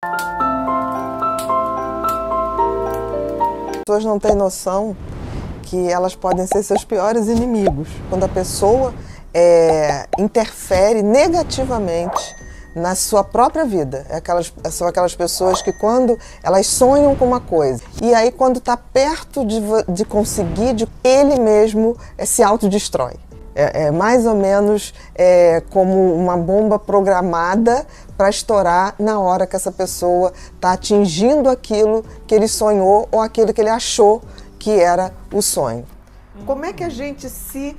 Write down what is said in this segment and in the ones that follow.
As pessoas não têm noção que elas podem ser seus piores inimigos. Quando a pessoa interfere negativamente na sua própria vida. São aquelas pessoas que quando elas sonham com uma coisa, e aí quando está perto de conseguir, ele mesmo se autodestrói. É mais ou menos como uma bomba programada para estourar na hora que essa pessoa está atingindo aquilo que ele sonhou ou aquilo que ele achou que era o sonho. Como é que a gente se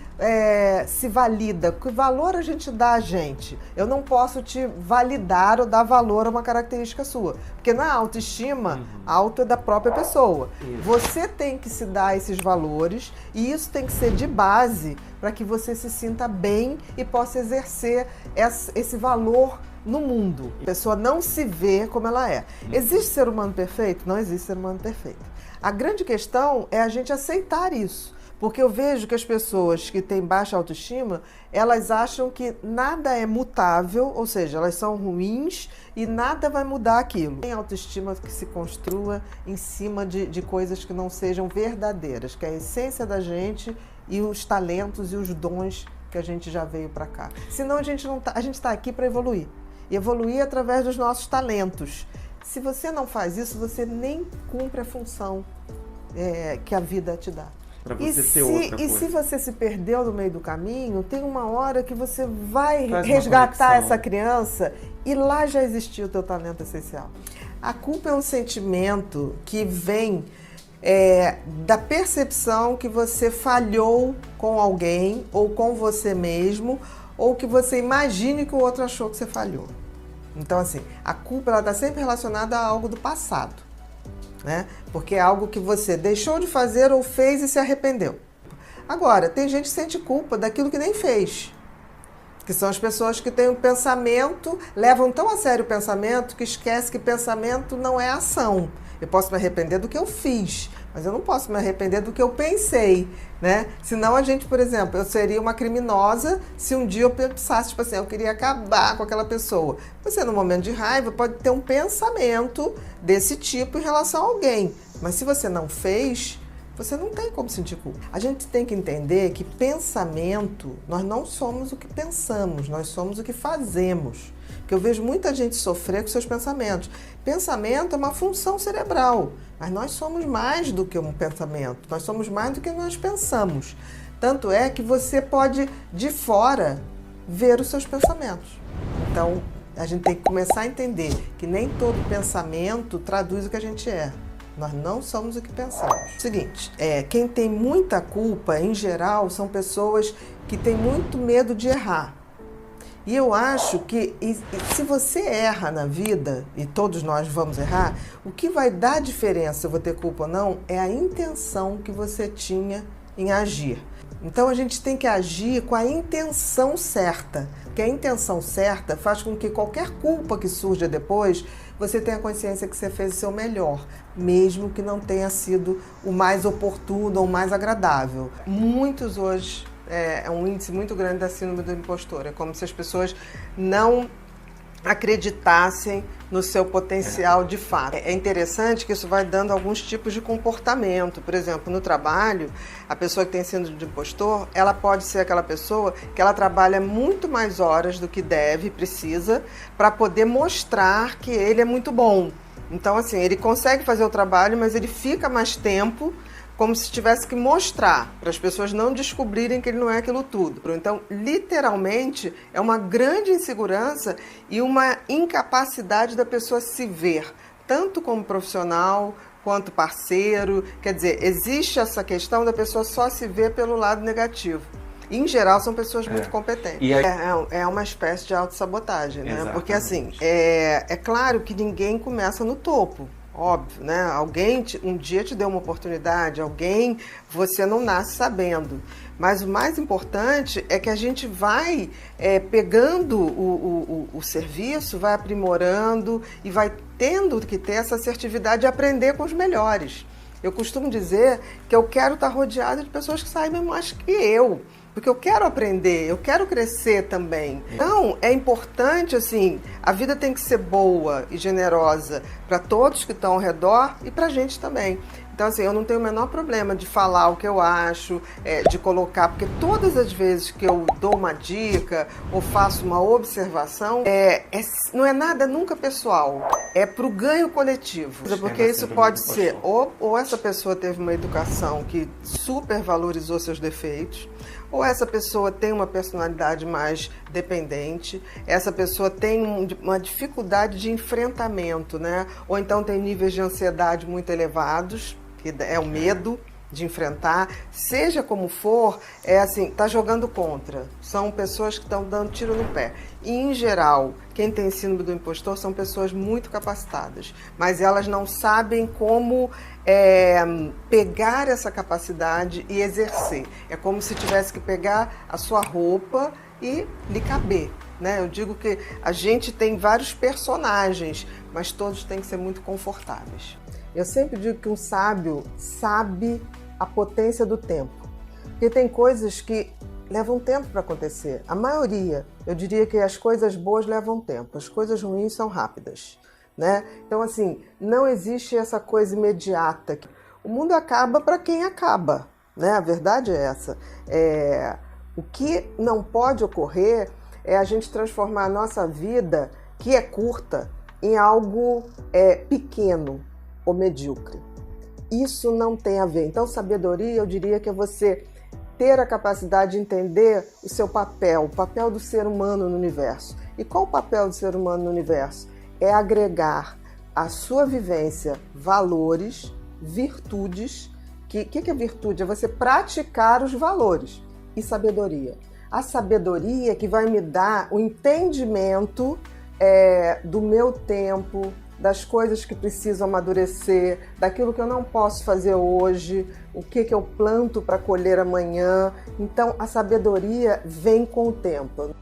valida? Que valor a gente dá a gente? Eu não posso te validar ou dar valor a uma característica sua. Porque na autoestima, auto é da própria pessoa. Você tem que se dar esses valores e isso tem que ser de base para que você se sinta bem e possa exercer esse valor no mundo. A pessoa não se vê como ela é. Existe ser humano perfeito? Não existe ser humano perfeito. A grande questão é a gente aceitar isso. Porque eu vejo que as pessoas que têm baixa autoestima, elas acham que nada é mutável, ou seja, elas são ruins e nada vai mudar aquilo. Tem autoestima que se construa em cima de coisas que não sejam verdadeiras, que é a essência da gente e os talentos e os dons que a gente já veio para cá. Senão a gente está aqui para evoluir. E evoluir através dos nossos talentos. Se você não faz isso, você nem cumpre a função que a vida te dá. E se você se perdeu no meio do caminho, tem uma hora que você vai resgatar essa criança e lá já existiu o teu talento essencial. A culpa é um sentimento que vem da percepção que você falhou com alguém ou com você mesmo, ou que você imagine que o outro achou que você falhou. Então, assim, a culpa está sempre relacionada a algo do passado, né? Porque é algo que você deixou de fazer ou fez e se arrependeu. Agora, tem gente que sente culpa daquilo que nem fez, que são as pessoas que têm um pensamento, levam tão a sério o pensamento que esquece que pensamento não é ação. Eu posso me arrepender do que eu fiz, mas eu não posso me arrepender do que eu pensei, né? Senão a gente, por exemplo, eu seria uma criminosa se um dia eu pensasse, tipo assim, eu queria acabar com aquela pessoa. Você, no momento de raiva, pode ter um pensamento desse tipo em relação a alguém, mas se você não fez, você não tem como sentir culpa. A gente tem que entender que pensamento, nós não somos o que pensamos, nós somos o que fazemos. Porque eu vejo muita gente sofrer com seus pensamentos. Pensamento é uma função cerebral, mas nós somos mais do que um pensamento, nós somos mais do que nós pensamos. Tanto é que você pode, de fora, ver os seus pensamentos. Então, a gente tem que começar a entender que nem todo pensamento traduz o que a gente é. Nós não somos o que pensamos. Seguinte, quem tem muita culpa, em geral, são pessoas que têm muito medo de errar. E eu acho que se você erra na vida, e todos nós vamos errar, o que vai dar diferença se eu vou ter culpa ou não é a intenção que você tinha em agir. Então a gente tem que agir com a intenção certa, porque a intenção certa faz com que qualquer culpa que surja depois, você tenha consciência que você fez o seu melhor, mesmo que não tenha sido o mais oportuno ou o mais agradável. Muitos hoje... É um índice muito grande da síndrome do impostor. É como se as pessoas não acreditassem no seu potencial de fato. É interessante que isso vai dando alguns tipos de comportamento. Por exemplo, no trabalho, a pessoa que tem síndrome de impostor, ela pode ser aquela pessoa que ela trabalha muito mais horas do que deve, precisa, para poder mostrar que ele é muito bom. Então, assim, ele consegue fazer o trabalho, mas ele fica mais tempo como se tivesse que mostrar, para as pessoas não descobrirem que ele não é aquilo tudo. Então, literalmente, é uma grande insegurança e uma incapacidade da pessoa se ver, tanto como profissional, quanto parceiro. Quer dizer, existe essa questão da pessoa só se ver pelo lado negativo. E, em geral, são pessoas muito competentes. E é uma espécie de autossabotagem, né? Exatamente. Porque, assim, é claro que ninguém começa no topo. Óbvio, né? Alguém um dia te deu uma oportunidade, você não nasce sabendo. Mas o mais importante é que a gente vai pegando o serviço, vai aprimorando e vai tendo que ter essa assertividade de aprender com os melhores. Eu costumo dizer que eu quero estar rodeada de pessoas que saibam mais que eu. Porque eu quero aprender, eu quero crescer também. Então, é importante, assim, a vida tem que ser boa e generosa para todos que estão ao redor e para a gente também. Então, assim, eu não tenho o menor problema de falar o que eu acho, de colocar, porque todas as vezes que eu dou uma dica ou faço uma observação, não é nada nunca pessoal, é para o ganho coletivo. Porque isso pode ser, ou essa pessoa teve uma educação que super valorizou seus defeitos, ou essa pessoa tem uma personalidade mais dependente, essa pessoa tem uma dificuldade de enfrentamento, né? Ou então tem níveis de ansiedade muito elevados, que é o medo de enfrentar, seja como for, tá jogando contra. São pessoas que estão dando tiro no pé. E, em geral, quem tem síndrome do impostor são pessoas muito capacitadas, mas elas não sabem como pegar essa capacidade e exercer. É como se tivesse que pegar a sua roupa e lhe caber. Né? Eu digo que a gente tem vários personagens, mas todos têm que ser muito confortáveis. Eu sempre digo que um sábio sabe a potência do tempo, porque tem coisas que levam tempo para acontecer. A maioria, eu diria que as coisas boas levam tempo, as coisas ruins são rápidas, né? Então, assim, não existe essa coisa imediata. O mundo acaba para quem acaba, né? A verdade é essa. O que não pode ocorrer é a gente transformar a nossa vida, que é curta, em algo pequeno ou medíocre. Isso não tem a ver. Então, sabedoria, eu diria que é você ter a capacidade de entender o seu papel, o papel do ser humano no universo. E qual o papel do ser humano no universo? É agregar à sua vivência valores, virtudes. O que é virtude? É você praticar os valores. E sabedoria. A sabedoria que vai me dar o entendimento do meu tempo, das coisas que precisam amadurecer, daquilo que eu não posso fazer hoje, o que eu planto para colher amanhã. Então, a sabedoria vem com o tempo.